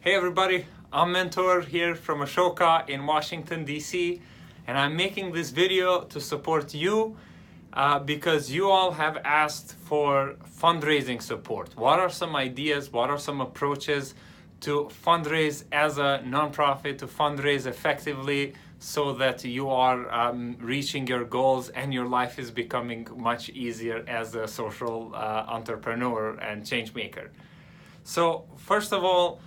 Hey everybody, I'm Mentor here from Ashoka in Washington, D.C. and I'm making this video to support you because you all have asked for fundraising support. What are some ideas, what are some approaches to fundraise as a nonprofit, to fundraise effectively so that you are reaching your goals and your life is becoming much easier as a social entrepreneur and change maker. So first of all,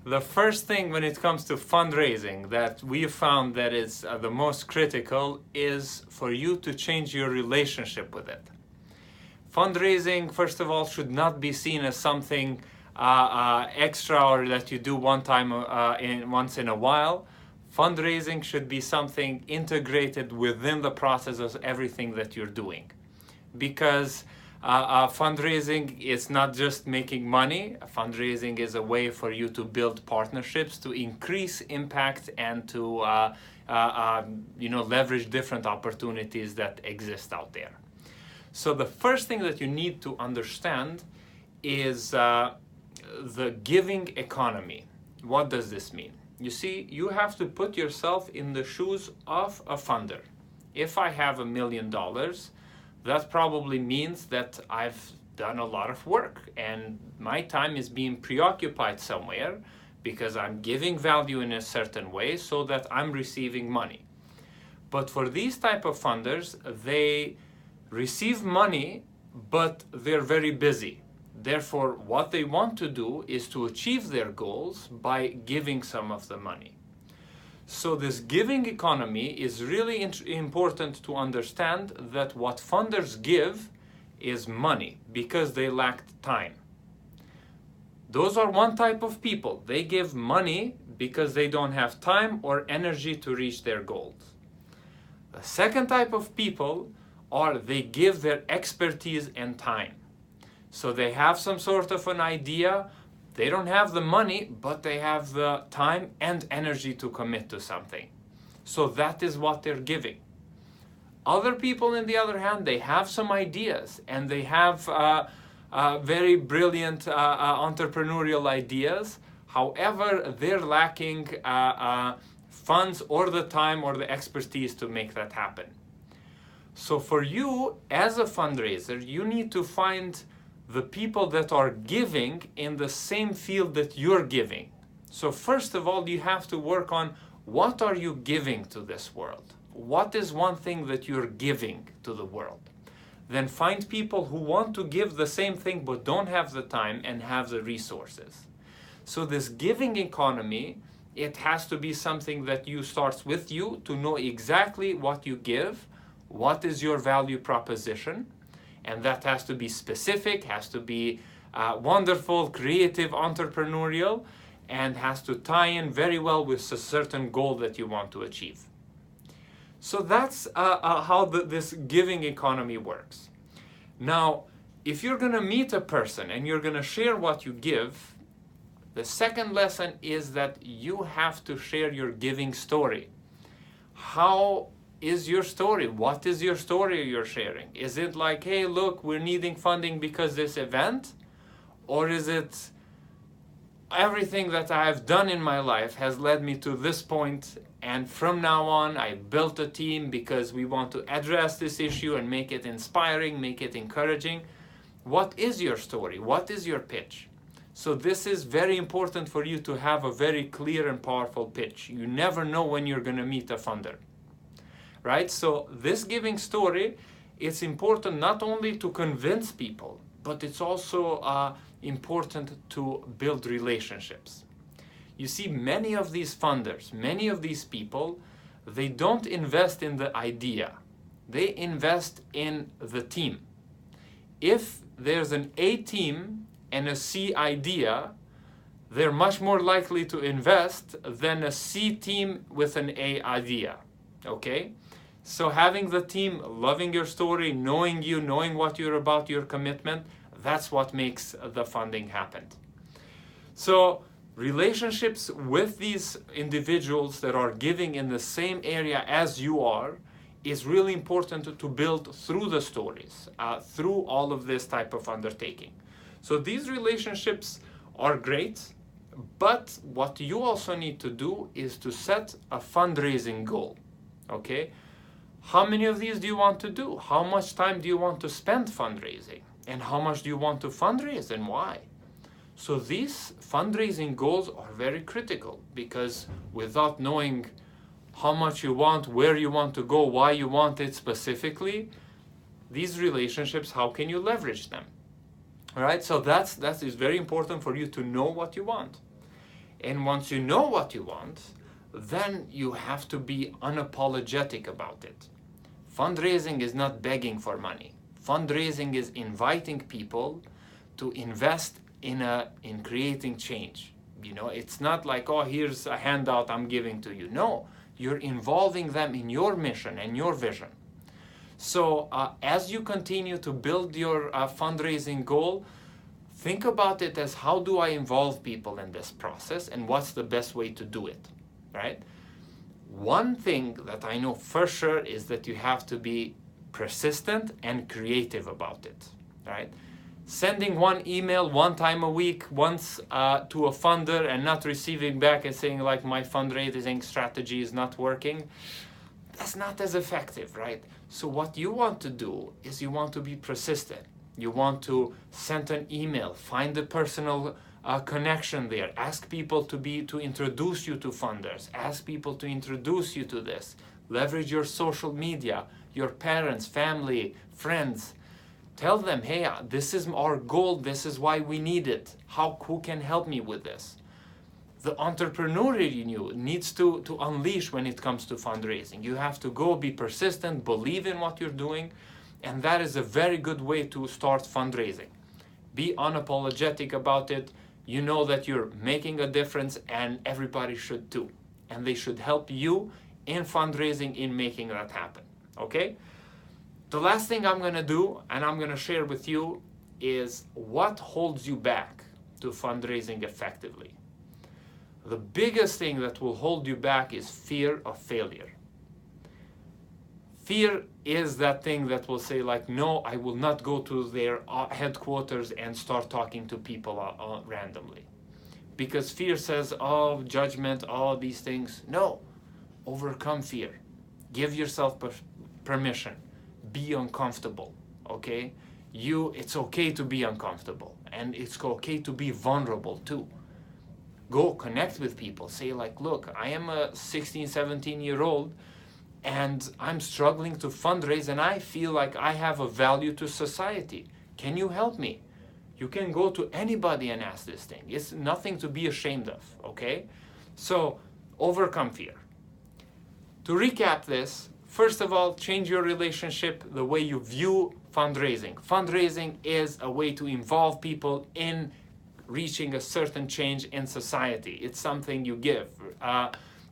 the first thing when it comes to fundraising that we found that is the most critical is for you to change your relationship with it. Fundraising, first of all, should not be seen as something extra or that you do once in a while. Fundraising should be something integrated within the process of everything that you're doing. Because fundraising is not just making money. Fundraising is a way for you to build partnerships, to increase impact, and to leverage different opportunities that exist out there. So the first thing that you need to understand is the giving economy. What does this mean? You see, you have to put yourself in the shoes of a funder. If I have $1 million, that probably means that I've done a lot of work and my time is being preoccupied somewhere because I'm giving value in a certain way so that I'm receiving money. But for these type of funders, they receive money, but they're very busy. Therefore, what they want to do is to achieve their goals by giving some of the money. So this giving economy is really important to understand that what funders give is money because they lacked time. Those are one type of people. They give money because they don't have time or energy to reach their goals. The second type of people are they give their expertise and time. So they have some sort of an idea. They don't have the money, but they have the time and energy to commit to something. So that is what they're giving. Other people, on the other hand, they have some ideas and they have very brilliant entrepreneurial ideas. However, they're lacking funds or the time or the expertise to make that happen. So for you, as a fundraiser, you need to find the people that are giving in the same field that you're giving. So first of all, you have to work on what are you giving to this world? What is one thing that you're giving to the world? Then find people who want to give the same thing but don't have the time and have the resources. So this giving economy, it has to be something that starts with you to know exactly what you give, what is your value proposition, and that has to be specific, has to be wonderful, creative, entrepreneurial, and has to tie in very well with a certain goal that you want to achieve. So that's how this giving economy works. Now, if you're going to meet a person and you're going to share what you give, the second lesson is that you have to share your giving story. How is your story? What is your story you're sharing? Is it like, hey, look, we're needing funding because this event? Or is it everything that I've done in my life has led me to this point, and from now on I built a team because we want to address this issue and make it inspiring, make it encouraging? What is your story? What is your pitch? So this is very important for you to have a very clear and powerful pitch. You never know when you're going to meet a funder. Right? So this giving story, it's important not only to convince people, but it's also important to build relationships. You see, many of these funders, many of these people, they don't invest in the idea. They invest in the team. If there's an A team and a C idea, they're much more likely to invest than a C team with an A idea. Okay? So having the team loving your story, knowing you, knowing what you're about, your commitment, that's what makes the funding happen. So relationships with these individuals that are giving in the same area as you are is really important to build through the stories, through all of this type of undertaking. So these relationships are great. But what you also need to do is to set a fundraising goal, okay? How many of these do you want to do? How much time do you want to spend fundraising? And how much do you want to fundraise and why? So these fundraising goals are very critical, because without knowing how much you want, where you want to go, why you want it specifically, these relationships, how can you leverage them? All right, so that is very important for you to know what you want. And once you know what you want, then you have to be unapologetic about it. Fundraising is not begging for money. Fundraising is inviting people to invest in creating change. You know, it's not like, oh, here's a handout I'm giving to you. No, you're involving them in your mission and your vision. So as you continue to build your fundraising goal, think about it as, how do I involve people in this process, and what's the best way to do it, right? One thing that I know for sure is that you have to be persistent and creative about it, right? Sending one email one time a week, once to a funder, and not receiving back and saying like, my fundraising strategy is not working, that's not as effective, right? So what you want to do is you want to be persistent. You want to send an email, find a personal connection there, ask people to introduce you to funders, ask people to introduce you to this, leverage your social media, your parents, family, friends. Tell them, hey, this is our goal, this is why we need it. Who can help me with this? The entrepreneur in you needs to unleash when it comes to fundraising. You have to go, be persistent, believe in what you're doing, and that is a very good way to start fundraising. Be unapologetic about it. You know that you're making a difference, and everybody should too. And they should help you in fundraising, in making that happen, okay? The last thing I'm gonna do, and I'm gonna share with you, is what holds you back to fundraising effectively. The biggest thing that will hold you back is fear of failure. Fear is that thing that will say like, no, I will not go to their headquarters and start talking to people randomly. Because fear says, oh, judgment, all these things. No, overcome fear. Give yourself permission. Be uncomfortable, okay? It's okay to be uncomfortable, and it's okay to be vulnerable too. Go connect with people. Say like, look, I am a 16, 17-year-old and I'm struggling to fundraise, and I feel like I have a value to society. Can you help me? You can go to anybody and ask this thing. It's nothing to be ashamed of, okay? So overcome fear. To recap this, first of all, change your relationship, the way you view fundraising. Fundraising is a way to involve people in reaching a certain change in society. It's something you give.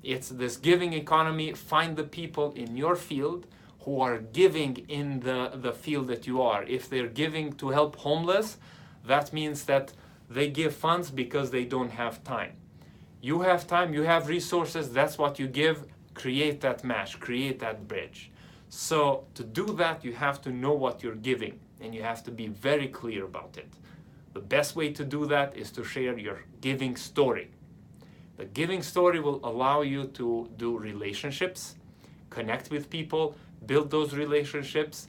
It's this giving economy. Find the people in your field who are giving in the field that you are. If they're giving to help homeless, that means that they give funds because they don't have time. You have time, you have resources, that's what you give. Create that match, create that bridge. So to do that, you have to know what you're giving, and you have to be very clear about it. The best way to do that is to share your giving story. The giving story will allow you to do relationships, connect with people, build those relationships,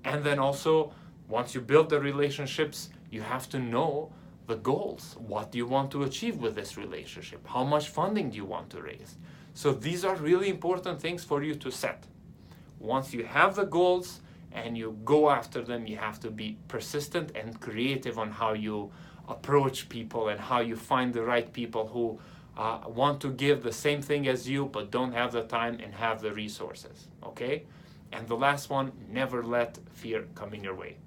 and then also, once you build the relationships, you have to know the goals. What do you want to achieve with this relationship? How much funding do you want to raise? So these are really important things for you to set. Once you have the goals and you go after them, you have to be persistent and creative on how you approach people and how you find the right people who want to give the same thing as you but don't have the time and have the resources, okay? And the last one, never let fear come in your way.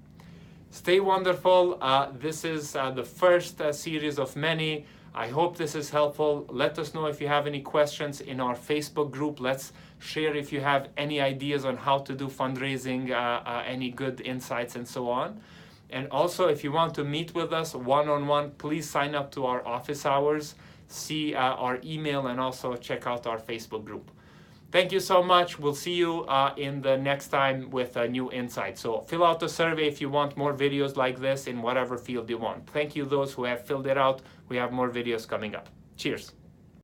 Stay wonderful. This is the first series of many. I hope this is helpful. Let us know if you have any questions in our Facebook group. Let's share if you have any ideas on how to do fundraising, any good insights and so on. And also, if you want to meet with us one-on-one, please sign up to our office hours, see our email, and also check out our Facebook group. Thank you so much. We'll see you in the next time with a new insight. So fill out the survey if you want more videos like this in whatever field you want. Thank you those who have filled it out. We have more videos coming up. Cheers.